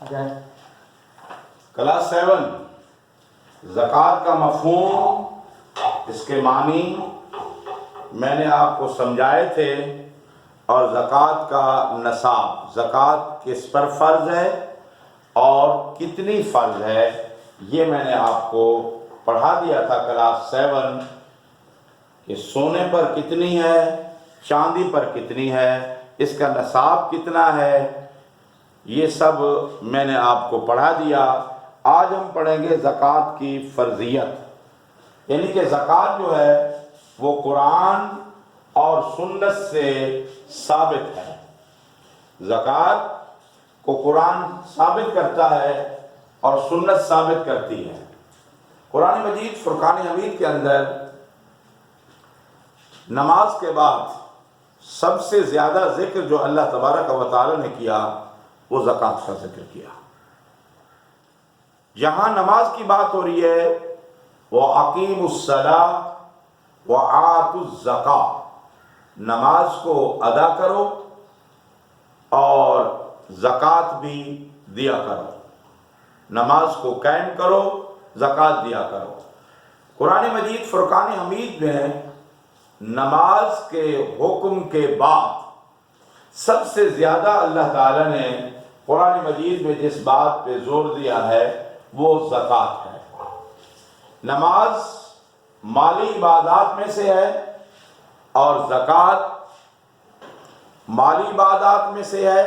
Class 7 زکوٰۃ کا مفہوم، اس کے معنی میں نے آپ کو سمجھائے تھے، اور زکوٰۃ کا نصاب، زکوٰۃ کس پر فرض ہے اور کتنی فرض ہے، یہ میں نے آپ کو پڑھا دیا تھا کلاس 7 کہ سونے پر کتنی ہے، چاندی پر کتنی ہے، اس کا نصاب کتنا ہے، یہ سب میں نے آپ کو پڑھا دیا۔ آج ہم پڑھیں گے زکوٰۃ کی فرضیت، یعنی کہ زکوٰۃ جو ہے وہ قرآن اور سنت سے ثابت ہے۔ زکوٰۃ کو قرآن ثابت کرتا ہے اور سنت ثابت کرتی ہے۔ قرآن مجید فرقان حمید کے اندر نماز کے بعد سب سے زیادہ ذکر جو اللہ تبارک و تعالی نے کیا وہ زکوٰۃ کا ذکر کیا۔ جہاں نماز کی بات ہو رہی ہے وَأَقِيمُوا الصَّلَاةَ وَآتُوا الزَّكَاةَ، نماز کو ادا کرو اور زکوٰۃ بھی دیا کرو، نماز کو قائم کرو، زکوٰۃ دیا کرو۔ قرآن مجید فرقان حمید میں نماز کے حکم کے بعد سب سے زیادہ اللہ تعالیٰ نے قرآن مجید میں جس بات پہ زور دیا ہے وہ زکوٰۃ ہے۔ نماز مالی عبادات میں سے ہے اور زکوٰۃ مالی عبادات میں سے ہے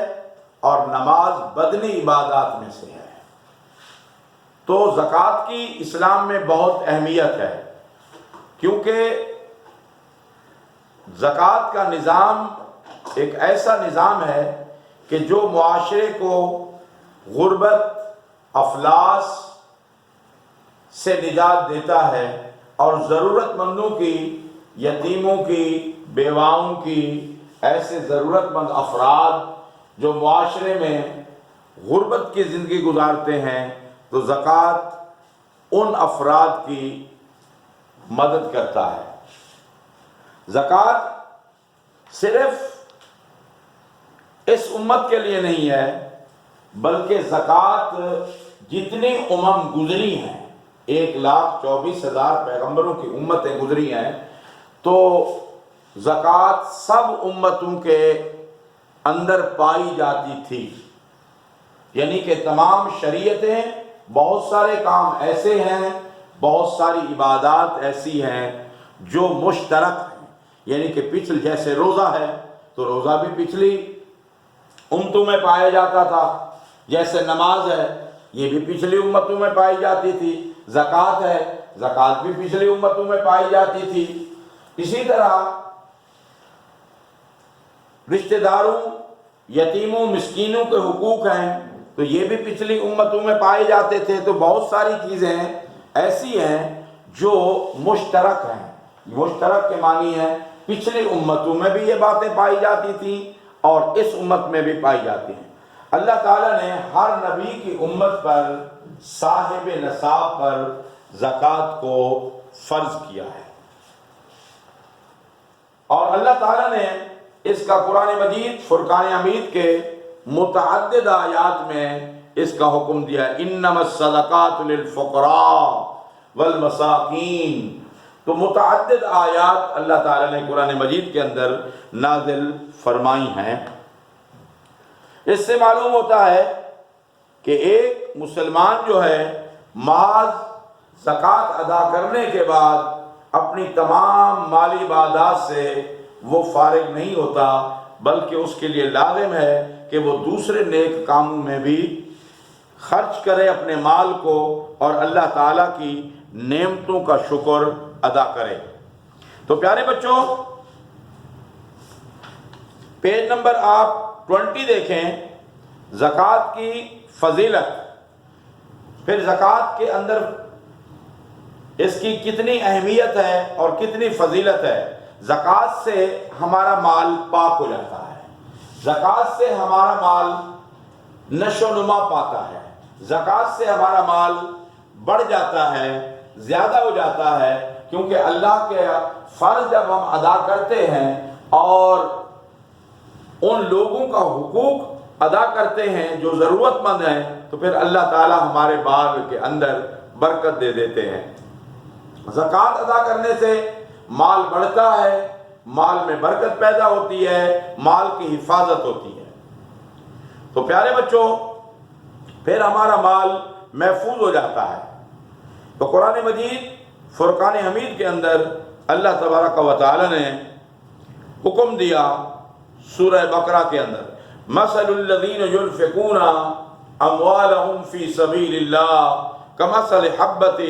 اور نماز بدنی عبادات میں سے ہے۔ تو زکوٰۃ کی اسلام میں بہت اہمیت ہے، کیونکہ زکوٰۃ کا نظام ایک ایسا نظام ہے کہ جو معاشرے کو غربت، افلاس سے نجات دیتا ہے اور ضرورت مندوں کی، یتیموں کی، بیواؤں کی، ایسے ضرورت مند افراد جو معاشرے میں غربت کی زندگی گزارتے ہیں، تو زکوٰۃ ان افراد کی مدد کرتا ہے۔ زکوٰۃ صرف اس امت کے لیے نہیں ہے، بلکہ زکوٰۃ جتنی گزری ہیں، 1,24,000 پیغمبروں کی امتیں گزری ہیں، تو زکوٰۃ سب امتوں کے اندر پائی جاتی تھی، یعنی کہ تمام شریعتیں، بہت سارے کام ایسے ہیں، بہت ساری عبادات ایسی ہیں جو مشترک ہیں، یعنی کہ جیسے روزہ ہے تو روزہ بھی پچھلی امتوں میں پایا جاتا تھا، جیسے نماز ہے یہ بھی پچھلی امتوں میں پائی جاتی تھی، زکوٰۃ ہے، زکوٰۃ بھی پچھلی امتوں میں پائی جاتی تھی۔ اسی طرح رشتہ داروں، یتیموں، مسکینوں کے حقوق ہیں تو یہ بھی پچھلی امتوں میں پائے جاتے تھے۔ تو بہت ساری چیزیں ایسی ہیں جو مشترک ہیں۔ مشترک کے معنی ہے پچھلی امتوں میں بھی یہ باتیں پائی جاتی تھیں اور اس امت میں بھی پائی جاتی ہیں۔ اللہ تعالیٰ نے ہر نبی کی امت پر، صاحب نصاب پر زکوٰۃ کو فرض کیا ہے، اور اللہ تعالیٰ نے اس کا قرآن مجید فرقان حمید کے متعدد آیات میں اس کا حکم دیا ہے، انما الصدقات للفقراء والمساکین۔ تو متعدد آیات اللہ تعالیٰ نے قرآن مجید کے اندر نازل فرمائی ہیں۔ اس سے معلوم ہوتا ہے کہ ایک مسلمان جو ہے محض زکوٰۃ ادا کرنے کے بعد اپنی تمام مالی عبادات سے وہ فارغ نہیں ہوتا، بلکہ اس کے لیے لازم ہے کہ وہ دوسرے نیک کاموں میں بھی خرچ کرے اپنے مال کو اور اللہ تعالیٰ کی نعمتوں کا شکر ادا کرے۔ تو پیارے بچوں، پیج نمبر آپ 20 دیکھیں، زکوٰۃ کی فضیلت، پھر زکوٰۃ کے اندر اس کی کتنی اہمیت ہے اور کتنی فضیلت ہے۔ زکوٰۃ سے ہمارا مال پاک ہو جاتا ہے، زکوٰۃ سے ہمارا مال نشو و نما پاتا ہے، زکوٰۃ سے ہمارا مال بڑھ جاتا ہے، زیادہ ہو جاتا ہے، کیونکہ اللہ کے فرض جب ہم ادا کرتے ہیں اور ان لوگوں کا حقوق ادا کرتے ہیں جو ضرورت مند ہیں تو پھر اللہ تعالیٰ ہمارے مال کے اندر برکت دے دیتے ہیں۔ زکوٰۃ ادا کرنے سے مال بڑھتا ہے، مال میں برکت پیدا ہوتی ہے، مال کی حفاظت ہوتی ہے۔ تو پیارے بچوں، پھر ہمارا مال محفوظ ہو جاتا ہے۔ تو قرآن مجید فرقان حمید کے اندر اللہ تبارک و تعالی نے حکم دیا سورہ بقرہ کے اندر، مثل الذین ينفقون اموالهم فی سبیل اللہ کمثل حبۃ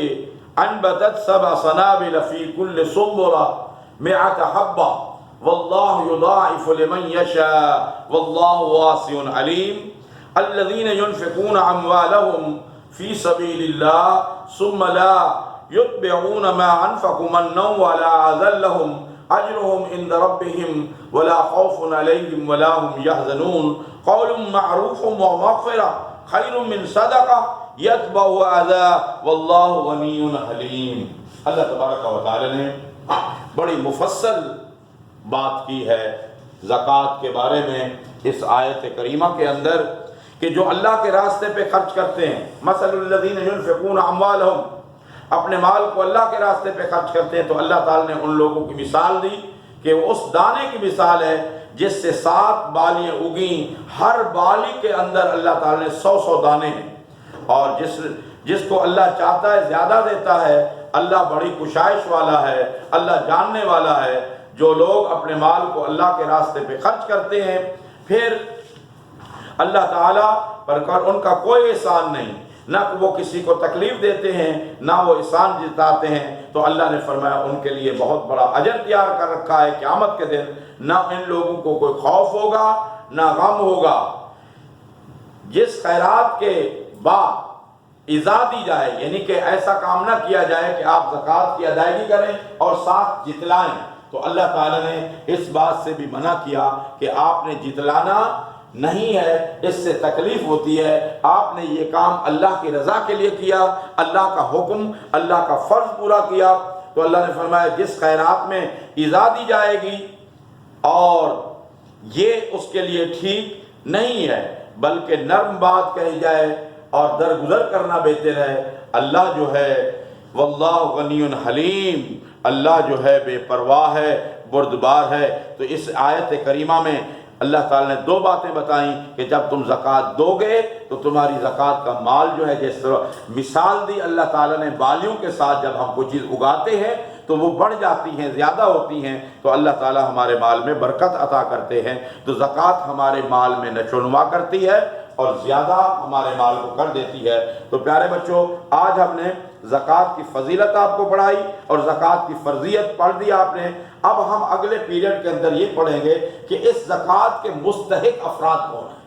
انبتت سبع سنابل فی کل سنبلۃ مئۃ حبۃ واللہ یضاعف لمن یشاء واللہ واسع علیم۔ الذین ينفقون اموالهم فی سبیل اللہ ثم لا يتبعون ما انفقوا منا ولا اذى لهم اجرهم عند ربهم ولا خوف عليهم ولا هم يحزنون قول معروف ومغفرة خير من صدقة يتبعها اذى والله غني حليم۔ اللہ تبارک و تعالی نے بڑی مفصل بات کی ہے زکوٰۃ کے بارے میں اس آیت کریمہ کے اندر، کہ جو اللہ کے راستے پہ خرچ کرتے ہیں، مثل الذین ينفقون اموالهم، اپنے مال کو اللہ کے راستے پہ خرچ کرتے ہیں، تو اللہ تعالیٰ نے ان لوگوں کی مثال دی کہ وہ اس دانے کی مثال ہے جس سے 7 بالیاں اگیں، ہر بالی کے اندر اللہ تعالیٰ نے 100 دانے ہیں، اور جس کو اللہ چاہتا ہے زیادہ دیتا ہے۔ اللہ بڑی کشائش والا ہے، اللہ جاننے والا ہے۔ جو لوگ اپنے مال کو اللہ کے راستے پہ خرچ کرتے ہیں، پھر اللہ تعالیٰ پر ان کا کوئی احسان نہیں، نہ وہ کسی کو تکلیف دیتے ہیں، نہ وہ احسان جتاتے ہیں، تو اللہ نے فرمایا ان کے لیے بہت بڑا اجر تیار کر رکھا ہے قیامت کے دن۔ نہ ان لوگوں کو کوئی خوف ہوگا نہ غم ہوگا۔ جس خیرات کے بعد ایذا دی جائے، یعنی کہ ایسا کام نہ کیا جائے کہ آپ زکوٰۃ کی ادائیگی کریں اور ساتھ جتلائیں، تو اللہ تعالیٰ نے اس بات سے بھی منع کیا کہ آپ نے جتلانا نہیں ہے، اس سے تکلیف ہوتی ہے۔ آپ نے یہ کام اللہ کی رضا کے لیے کیا، اللہ کا حکم، اللہ کا فرض پورا کیا، تو اللہ نے فرمایا جس خیرات میں ایذا دی جائے گی اور یہ اس کے لیے ٹھیک نہیں ہے، بلکہ نرم بات کہی جائے اور درگزر کرنا بہتر ہے۔ اللہ جو ہے واللہ غنی حلیم، اللہ جو ہے بے پرواہ ہے، بردبار ہے۔ تو اس آیت کریمہ میں اللہ تعالیٰ نے 2 باتیں بتائیں کہ جب تم زکوٰۃ دو گے تو تمہاری زکوٰۃ کا مال جو ہے، جس طرح مثال دی اللہ تعالیٰ نے بالیوں کے ساتھ، جب ہم کوئی چیز اگاتے ہیں تو وہ بڑھ جاتی ہیں، زیادہ ہوتی ہیں، تو اللہ تعالیٰ ہمارے مال میں برکت عطا کرتے ہیں۔ تو زکوٰۃ ہمارے مال میں نشوونما کرتی ہے اور زیادہ ہمارے مال کو کر دیتی ہے۔ تو پیارے بچوں، آج ہم نے زکوٰۃ کی فضیلت آپ کو پڑھائی اور زکوٰۃ کی فرضیت پڑھ دی آپ نے۔ اب ہم اگلے پیریڈ کے اندر یہ پڑھیں گے کہ اس زکوٰۃ کے مستحق افراد کون ہیں۔